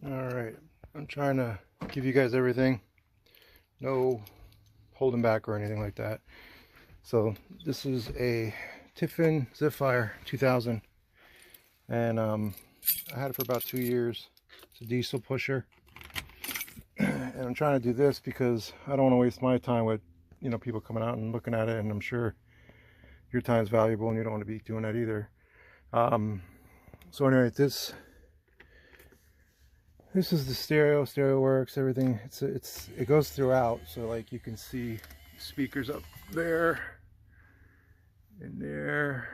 All right, I'm trying to give you guys everything, no holding back or anything like that. So this is a Tiffin Zephyr 2000, and I had it for about 2 years. It's a diesel pusher, and I'm trying to do this because I don't want to waste my time with people coming out and looking at it, and I'm sure your time is valuable and you don't want to be doing that either. So anyway, this is the stereo works, everything. It goes throughout, so like you can see speakers up there and there,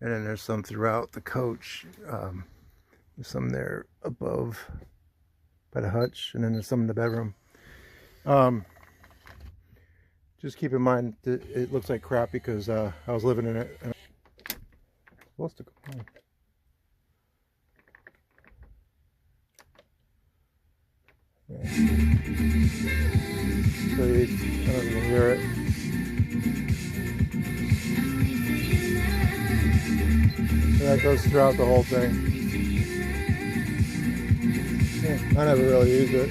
and then there's some throughout the coach. There's some there above by the hutch, and then there's some in the bedroom. Just keep in mind that it looks like crap because I was living in it and I lost a component. Yeah. So I don't know if you can hear it. So that goes throughout the whole thing. Yeah, I never really used it.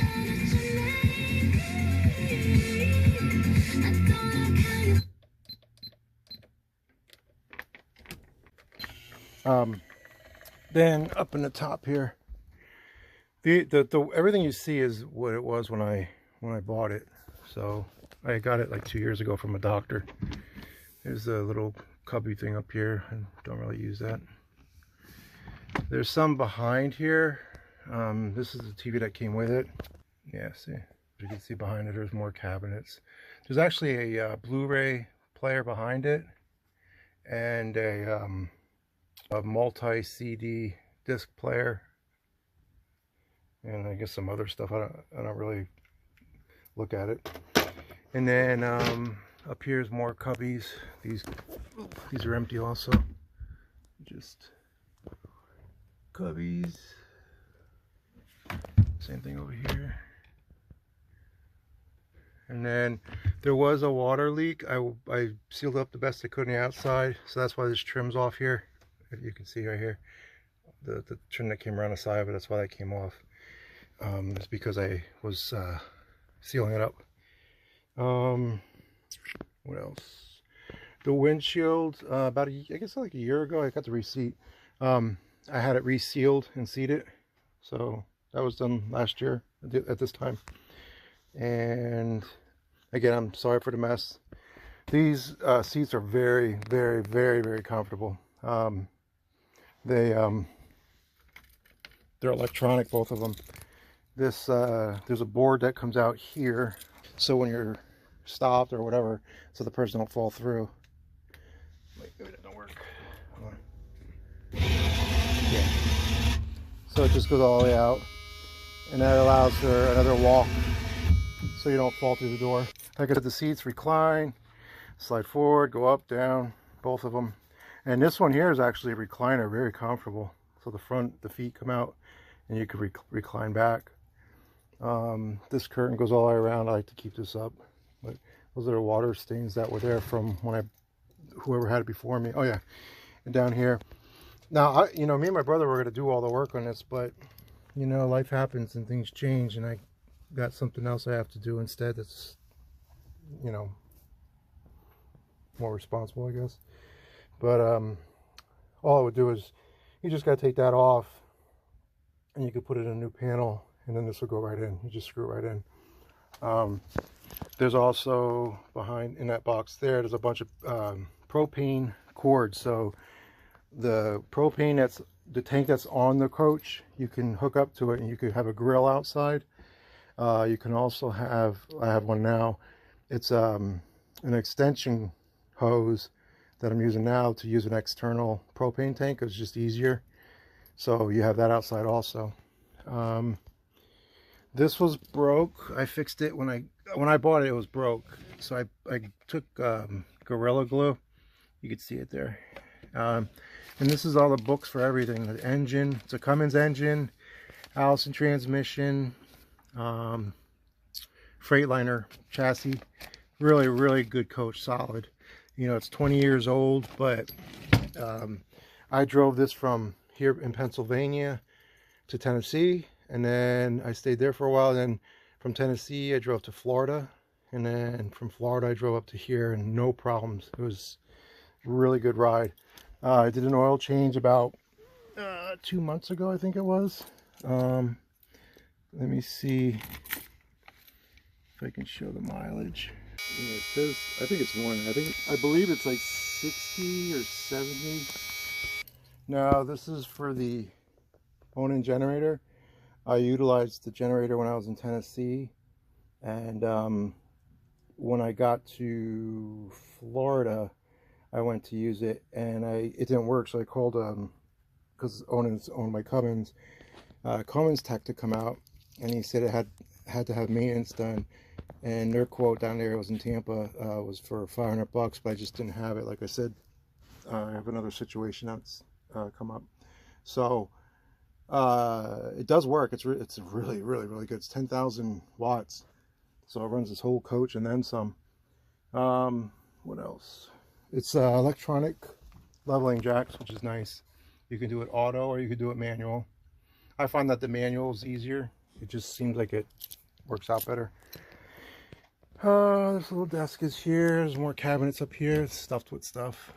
Then up in the top here, the everything you see is what it was when I bought it. So I got it like 2 years ago from a doctor. There's a little cubby thing up here. I don't really use that. There's some behind here. This is the TV that came with it. Yeah, see, you can see behind it there's more cabinets. There's actually a Blu-ray player behind it, and a multi-CD disc player, and I guess some other stuff. I don't really look at it. And then up here is more cubbies. These are empty also. Just cubbies. Same thing over here. And then there was a water leak. I sealed up the best I could on the outside, so that's why this trim's off here. If you can see right here, the trim that came around the side of it, that's why that came off. It's because I was sealing it up. What else? The windshield, about I guess like a year ago, I got the receipt. I had it resealed and seated, so that was done last year at this time. And again, I'm sorry for the mess. These seats are very, very, very, very comfortable. They're electronic, both of them. There's a board that comes out here, so when you're stopped or whatever, so the person don't fall through. Wait, maybe that don't work. Hold on. Yeah. So it just goes all the way out, and that allows for another walk, so you don't fall through the door. Like I said, the seats recline, slide forward, go up, down, both of them. And this one here is actually a recliner, very comfortable. So the feet come out, and you can recline back. This curtain goes all the way around. I like to keep this up, but those are the water stains that were there from when whoever had it before me. Oh yeah, and down here. Now, me and my brother were going to do all the work on this, but life happens and things change, and I got something else I have to do instead. That's more responsible, I guess. But all I would do is you just got to take that off, and you could put it in a new panel, and then this will go right in. You just screw it right in. There's also behind in that box there's a bunch of propane cords. So the propane, that's the tank that's on the coach, you can hook up to it, and you could have a grill outside. You can also have, I have one now, it's an extension hose that I'm using now to use an external propane tank. It's just easier. So you have that outside also. This was broke. I fixed it when I bought it. It was broke, so I took Gorilla Glue. You can see it there. And this is all the books for everything. The engine, it's a Cummins engine, Alison transmission, Freightliner chassis. Really, really good coach, solid. It's 20 years old, but I drove this from here in Pennsylvania to Tennessee, and then I stayed there for a while. Then from Tennessee I drove to Florida, and then from Florida I drove up to here, and no problems. It was a really good ride. I did an oil change about 2 months ago, I think it was. Let me see if I can show the mileage. Yeah, it says, I think it's more. I believe it's like 60 or 70. Now this is for the Onan generator. I utilized the generator when I was in Tennessee, and when I got to Florida I went to use it, and it didn't work, so I called because Onan's owned by Cummins, Cummins tech to come out, and he said it had to have maintenance done, and their quote down there, it was in Tampa, was for $500, but I just didn't have it. Like I said, I have another situation that's come up, so it does work. It's really good. It's 10,000 watts, so it runs this whole coach and then some. What else? It's electronic leveling jacks, which is nice. You can do it auto or you can do it manual. I find that the manual is easier. It just seems like it works out better. This little desk is here. There's more cabinets up here. It's stuffed with stuff.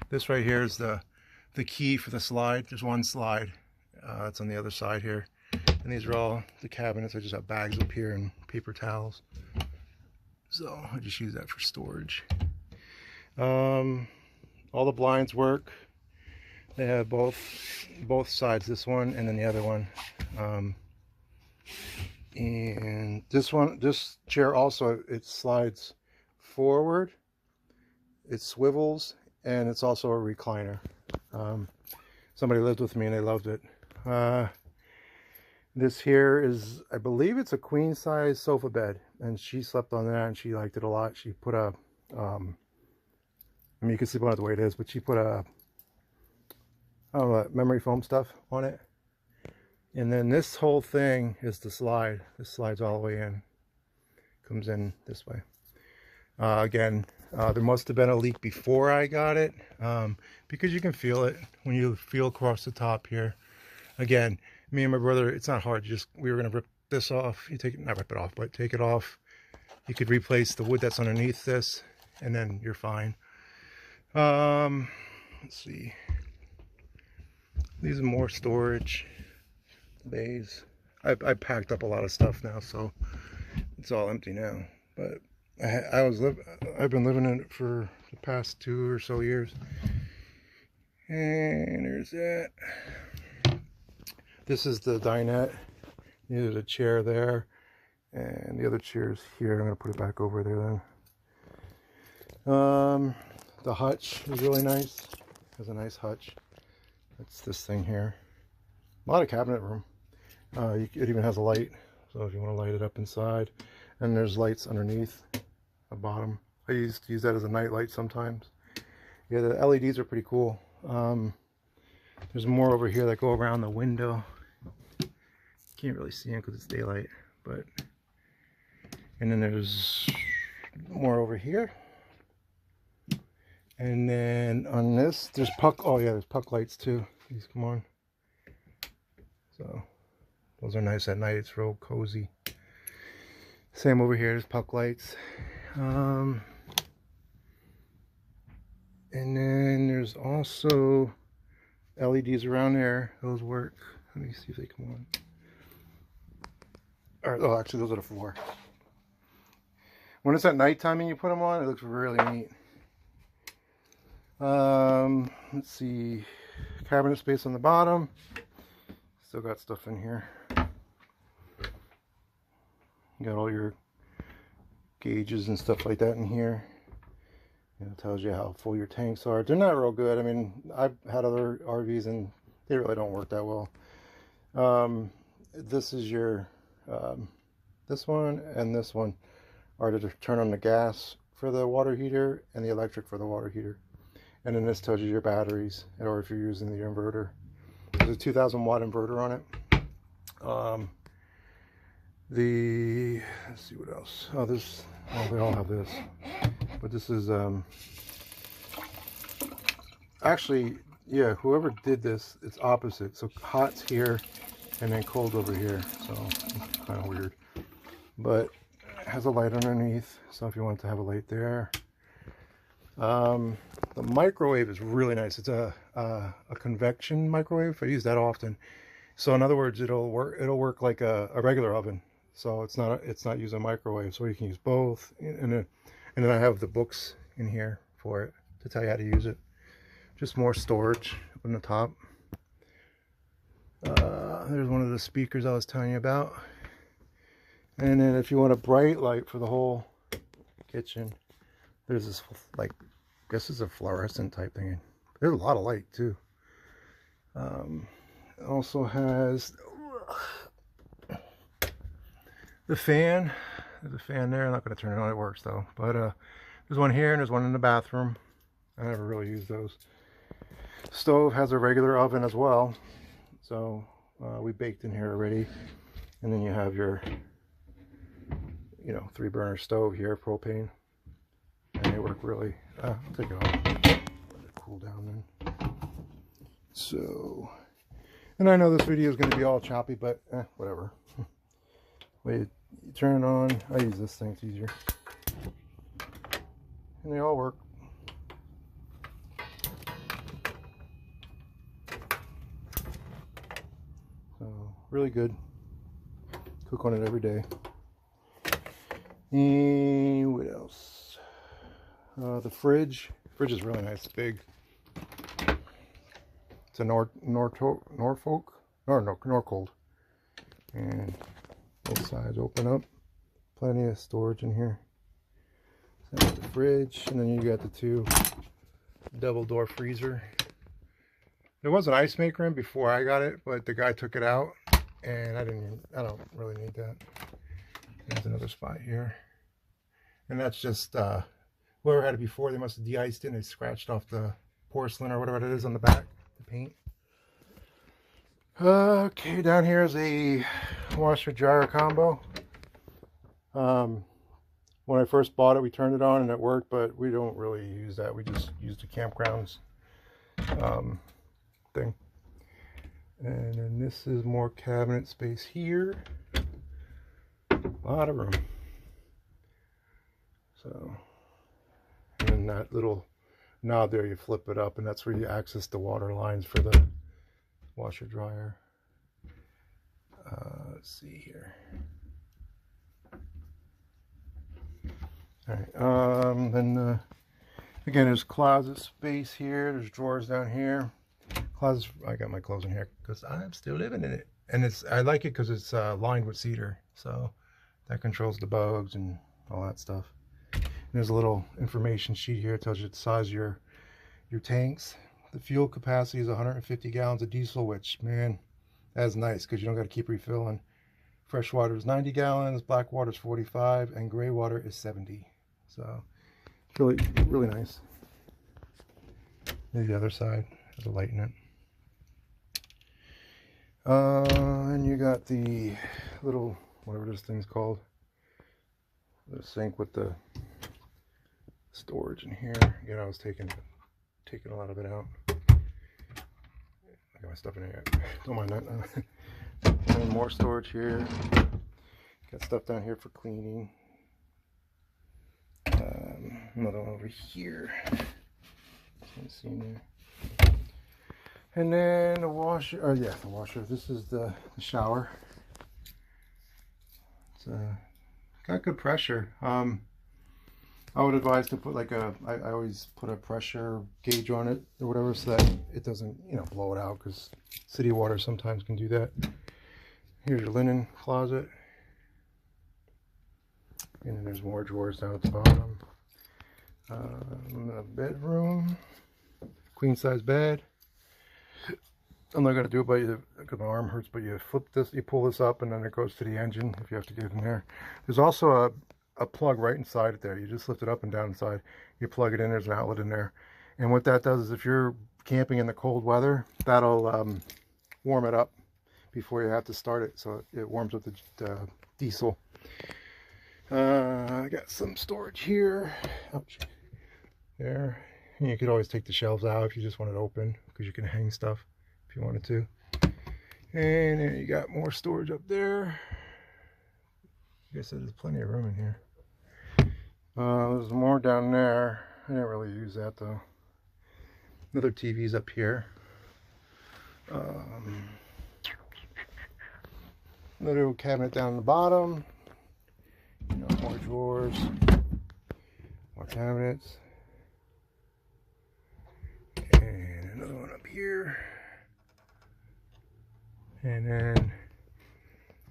This right here is the key for the slide. There's one slide. It's on the other side here. And these are all the cabinets. I just have bags up here and paper towels. So I just use that for storage. All the blinds work. They have both sides, this one and then the other one. And this chair also, it slides forward, it swivels, and it's also a recliner. Somebody lived with me and they loved it. This here is, I believe it's a queen size sofa bed, and she slept on that and she liked it a lot. She put a I mean, you can sleep on it the way it is, but she put a, I don't know, memory foam stuff on it. And then this whole thing is the slide. This slides all the way in. Comes in this way. Again, there must have been a leak before I got it, because you can feel it when you feel across the top here. Again, me and my brother, it's not hard. We were going to rip this off. You take it, not rip it off, but take it off. You could replace the wood that's underneath this, and then you're fine. Let's see. These are more storage bays. I packed up a lot of stuff now, so it's all empty now. But I've been living in it for the past 2 or so years. And there's that. This is the dinette. There's a chair there, and the other chair's here. I'm gonna put it back over there then. The hutch is really nice. It has a nice hutch. It's this thing here. A lot of cabinet room. It even has a light, so if you want to light it up inside. And there's lights underneath the bottom. I used to use that as a night light sometimes. Yeah, the LEDs are pretty cool. There's more over here that go around the window. Can't really see them because it's daylight, but. And then there's more over here. And then on this, there's puck. Oh yeah, there's puck lights too. These come on. So those are nice at night. It's real cozy. Same over here. There's puck lights. And then there's also LEDs around there. Those work. Let me see if they come on. All right. Oh, actually, those are the floor. When it's at nighttime and you put them on, it looks really neat. Let's see, cabinet space on the bottom. Still got stuff in here. You got all your gauges and stuff like that in here. It tells you how full your tanks are. They're not real good. I mean, I've had other RVs and they really don't work that well. This is your this one and this one are to turn on the gas for the water heater and the electric for the water heater. And then this tells you your batteries, or if you're using the inverter. There's a 2,000 watt inverter on it. Let's see what else. Oh, they all have this. But this is, actually, yeah, whoever did this, it's opposite. So hot's here, and then cold over here. So it's kind of weird, but it has a light underneath. So if you want to have a light there, the microwave is really nice. It's a convection microwave. I use that often. So in other words, it'll work like a regular oven. So it's not using a microwave. So you can use both. And then I have the books in here for it to tell you how to use it. Just more storage on the top. There's one of the speakers I was telling you about. And then if you want a bright light for the whole kitchen, there's this, like, I guess it's a fluorescent type thing. There's a lot of light too. It also has the fan. There's a fan there. I'm not going to turn it on. It works though. But there's one here and there's one in the bathroom. I never really use those. Stove has a regular oven as well. So we baked in here already. And then you have your, 3-burner stove here, propane. And they work really, I'll take it off. Let it cool down then. So, and I know this video is going to be all choppy, but whatever. Wait, you turn it on. I use this thing, it's easier. And they all work. So, really good. Cook on it every day. And what else? The fridge. Fridge is really nice. It's big. It's a Norfolk. And both sides open up. Plenty of storage in here. So that's the fridge. And then you got the 2 double door freezer. There was an ice maker in before I got it, but the guy took it out. And I don't really need that. There's another spot here. And that's just, whoever had it before, they must have de-iced it and they scratched off the porcelain or whatever it is on the back, the paint. Okay, down here is a washer dryer combo. When I first bought it, we turned it on and it worked, but we don't really use that. We just use the campgrounds thing. And then this is more cabinet space here. A lot of room. So, and then that little knob there, you flip it up, and that's where you access the water lines for the washer dryer. Let's see here. All right. Then again, there's closet space here. There's drawers down here. Closet. I got my clothes in here because I'm still living in it, and I like it because it's lined with cedar, so that controls the bugs and all that stuff. There's a little information sheet here. It tells you the size of your tanks. The fuel capacity is 150 gallons of diesel, which, man, that's nice because you don't got to keep refilling. Fresh water is 90 gallons, black water is 45, and gray water is 70. So it's really, really nice. There's the other side. There's a light in it. And you got the little, whatever this thing's called, the sink with the storage in here. Again, I was taking a lot of it out. I got my stuff in here. Don't mind that. And more storage here. Got stuff down here for cleaning. Another one over here. Can't see in there. And then the washer. Oh yeah, the washer. This is the shower. It's got good pressure. I would advise to put like I always put a pressure gauge on it or whatever, so that it doesn't, blow it out, because city water sometimes can do that. Here's your linen closet. And then there's more drawers down at the bottom. The bedroom, queen size bed. I'm not gonna do it because my arm hurts, but you flip this, you pull this up, and then it goes to the engine if you have to get in there. There's also a plug right inside it there. You just lift it up and down inside. You plug it in, there's an outlet in there. And what that does is, if you're camping in the cold weather, that'll warm it up before you have to start it. So it warms up the diesel. I got some storage here. Ouch. There. And you could always take the shelves out if you just want it open, because you can hang stuff if you wanted to. And then you got more storage up there. I guess there's plenty of room in here. There's more down there. I didn't really use that though. Another TV's up here. Another little cabinet down the bottom. You know, more drawers, more cabinets, and another one up here. And then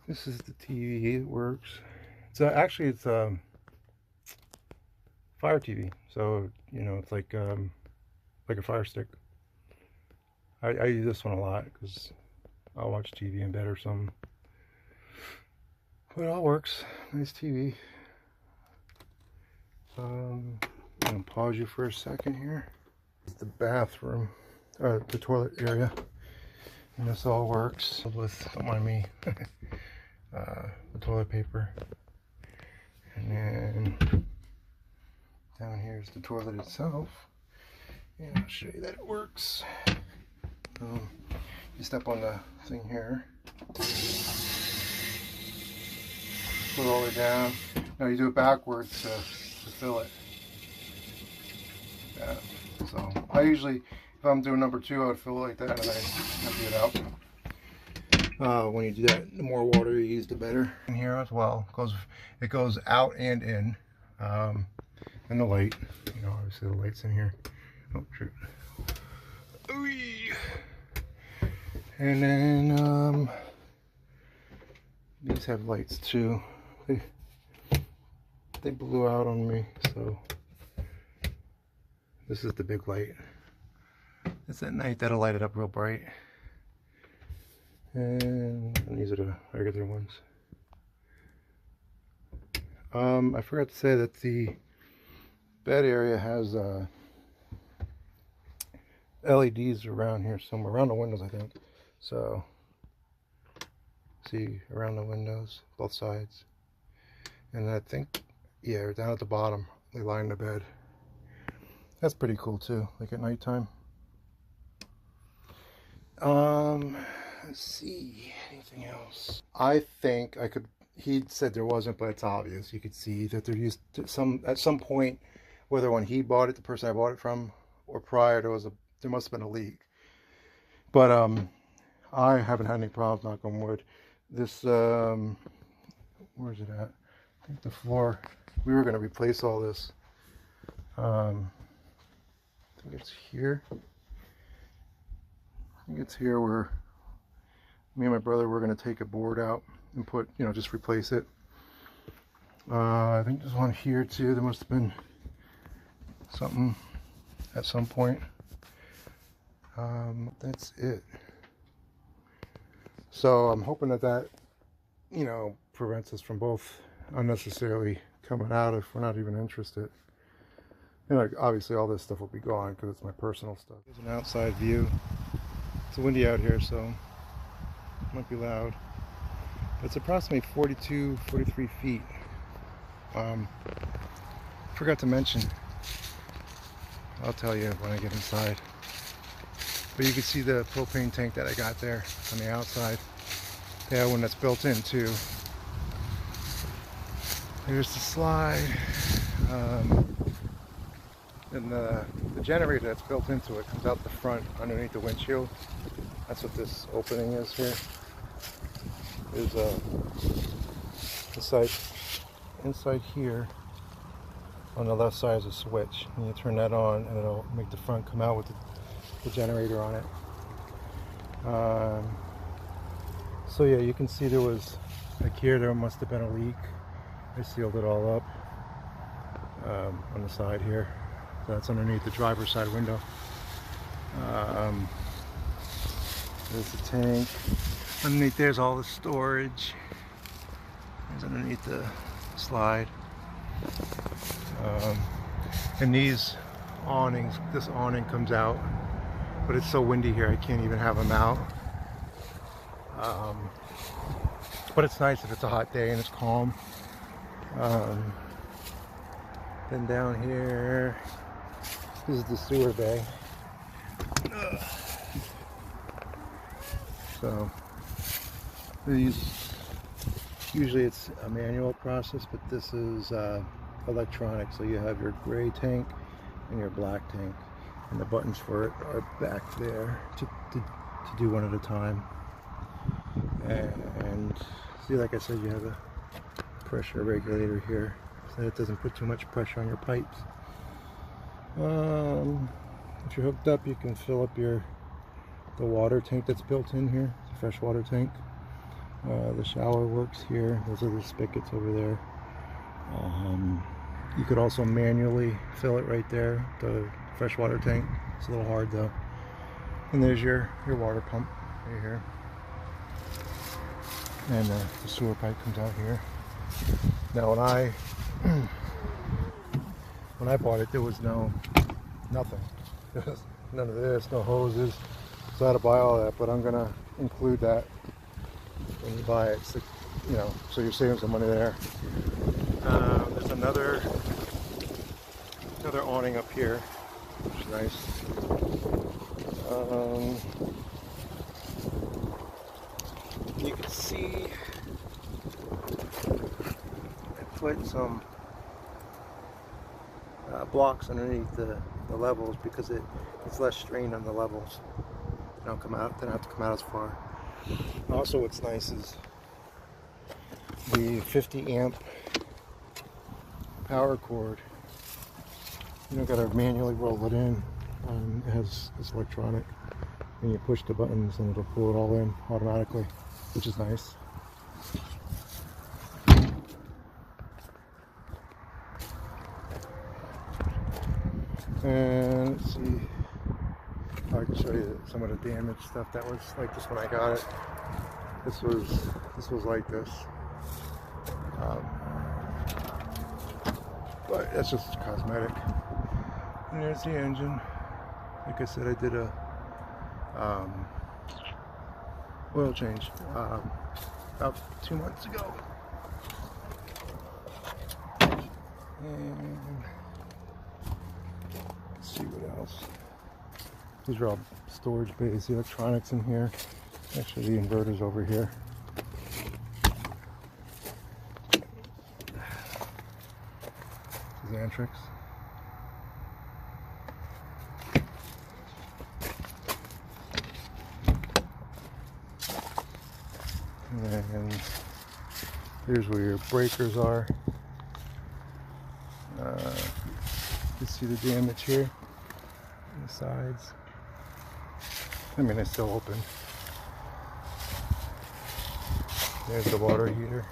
this is the TV. It works. It's actually it's Fire TV. So you know it's like a Fire Stick. I use this one a lot because I'll watch TV in bed or something. But it all works. Nice TV. I'm gonna pause you for a second here. It's the bathroom, or the toilet area. And this all works with, don't mind me, the toilet paper. And then down here is the toilet itself. And I'll show you that it works. You step on the thing here. Put it all the way down. Now you do it backwards to fill it. Yeah. So I usually, if I'm doing number 2, I would fill it like that and then I empty it out. When you do that, the more water you use, the better. In here as well, it goes out and in. And the light, you know, obviously the light's in here. Oh shoot. Ooh. And then these have lights too. They blew out on me, so this is the big light. It's at night that'll light it up real bright. And these are the regular ones. I forgot to say that the bed area has LEDs around here somewhere, around the windows I think. So see around the windows, both sides. And I think, yeah, down at the bottom, they line the bed. That's pretty cool too, like at nighttime. Let's see, anything else? I think I could, he said there wasn't, but it's obvious. You could see that there used to at some point, whether when he bought it, the person I bought it from, or prior, there must have been a leak. But I haven't had any problems, knock on wood. This, where's it at? I think the floor, we were going to replace all this. I think it's here. I think it's here where me and my brother were going to take a board out and put, you know, just replace it. I think there's one here too. There must have been something at some point. That's it. So I'm hoping that, you know, prevents us from both unnecessarily coming out if we're not even interested. You know, obviously all this stuff will be gone because it's my personal stuff. There's an outside view. It's windy out here, so it might be loud. But it's approximately 42, 43 feet. Forgot to mention, I'll tell you when I get inside. But you can see the propane tank that I got there on the outside. They have one that's built in too. There's the slide. And the generator that's built into it comes out the front underneath the windshield. That's what this opening is here. There's a inside here on the left side is a switch, and you turn that on and it'll make the front come out with the generator on it. So yeah, you can see there was, like here, there must have been a leak. I sealed it all up on the side here. So that's underneath the driver's side window. There's the tank. Underneath there's all the storage. There's underneath the slide. And these awnings, this awning comes out, but it's so windy here I can't even have them out. But it's nice if it's a hot day and it's calm. Then down here, this is the sewer bay. So These, usually it's a manual process, but this is electronic. So you have your gray tank and your black tank, and the buttons for it are back there to do one at a time. And see, like I said, you have a pressure regulator here, so that it doesn't put too much pressure on your pipes. If you're hooked up, you can fill up the water tank that's built in here. It's a fresh water tank. The shower works here. Those are the spigots over there. You could also manually fill it right there, the fresh water tank. It's a little hard though. And there's your water pump right here. And the sewer pipe comes out here. Now when I bought it, there was nothing. There was none of this, no hoses. So I had to buy all that, but I'm gonna include that when you buy it, so, you know, so you're saving some money there. There's another awning up here, which is nice. You can see I put some blocks underneath the levels because it's less strain on the levels. They don't have to come out as far. Also, what's nice is the 50 amp power cord. You don't gotta manually roll it in. It's electronic, and you push the buttons and it'll pull it all in automatically, which is nice. And let's see, I can show you some of the damaged stuff that was like this when I got it. This was like this, but that's just cosmetic. And there's the engine. Like I said, I did a oil change about 2 months ago. And let's see what else. These are all storage bays, the electronics in here. Actually, the inverter's over here. This is Antrix. And here's where your breakers are. You see the damage here on the sides. I mean, it's still open. There's the water heater.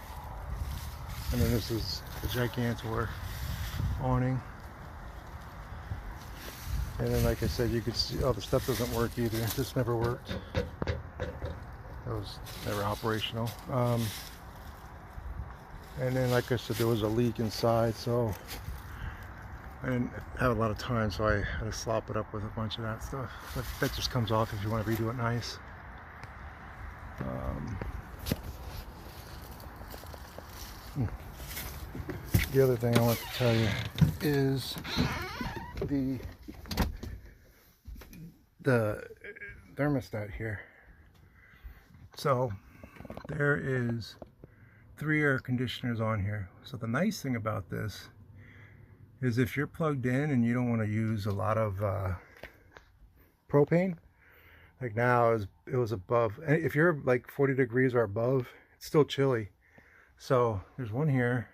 And then this is the Gigantor awning. And then, like I said, you could see, oh, the stuff doesn't work either. This never worked. That was never operational. And then, like I said, there was a leak inside, so I didn't have a lot of time, so I had to slop it up with a bunch of that stuff. But that just comes off if you want to redo it nice. The other thing I want to tell you is the thermostat here. So there is 3 air conditioners on here. So the nice thing about this is if you're plugged in and you don't want to use a lot of propane, like now it was above, if you're like 40 degrees or above, it's still chilly. So there's one here,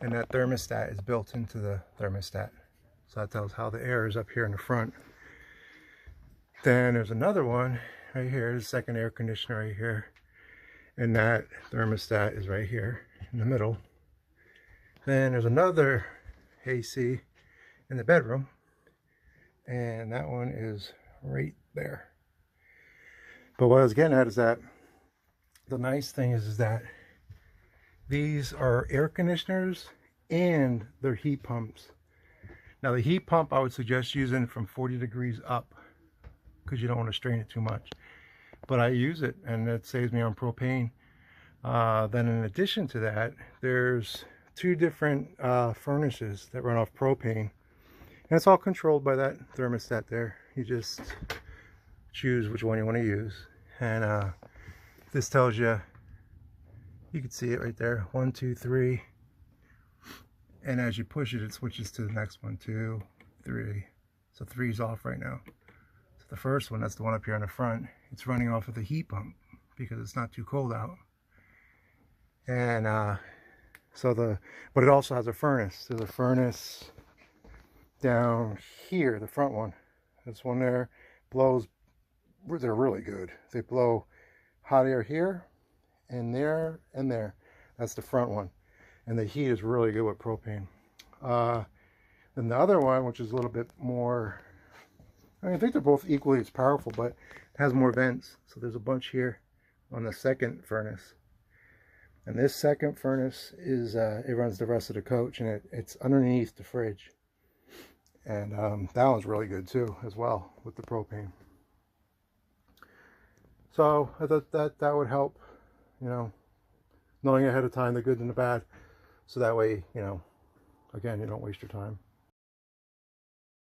and that thermostat is built into the thermostat. So that tells how the air is up here in the front. Then there's another one right here, the second air conditioner right here. And that thermostat is right here in the middle. Then there's another AC in the bedroom. And that one is right there. But what I was getting at is that the nice thing is that these are air conditioners and they're heat pumps. Now the heat pump I would suggest using from 40 degrees up because you don't want to strain it too much. But I use it and it saves me on propane. Then in addition to that, there's 2 different furnaces that run off propane. And it's all controlled by that thermostat there. You just choose which one you want to use. And this tells you, you can see it right there, 1, 2, 3, and as you push it, it switches to the next one, 2, 3. So 3 is off right now. So the first one, that's the one up here on the front, it's running off of the heat pump because it's not too cold out. And but it also has a furnace. There's a furnace down here, the front one. This one there blows, they're really good. They blow hot air here and there and there. That's the front one. And the heat is really good with propane. Then the other one, which is a little bit more, I mean, I think they're both equally as powerful, but it has more vents. So there's a bunch here on the second furnace. And this second furnace is, it runs the rest of the coach, and it's underneath the fridge. And that one's really good too, as well, with the propane. So I thought that would help, you know, knowing ahead of time the good and the bad. So that way, you know, again, you don't waste your time.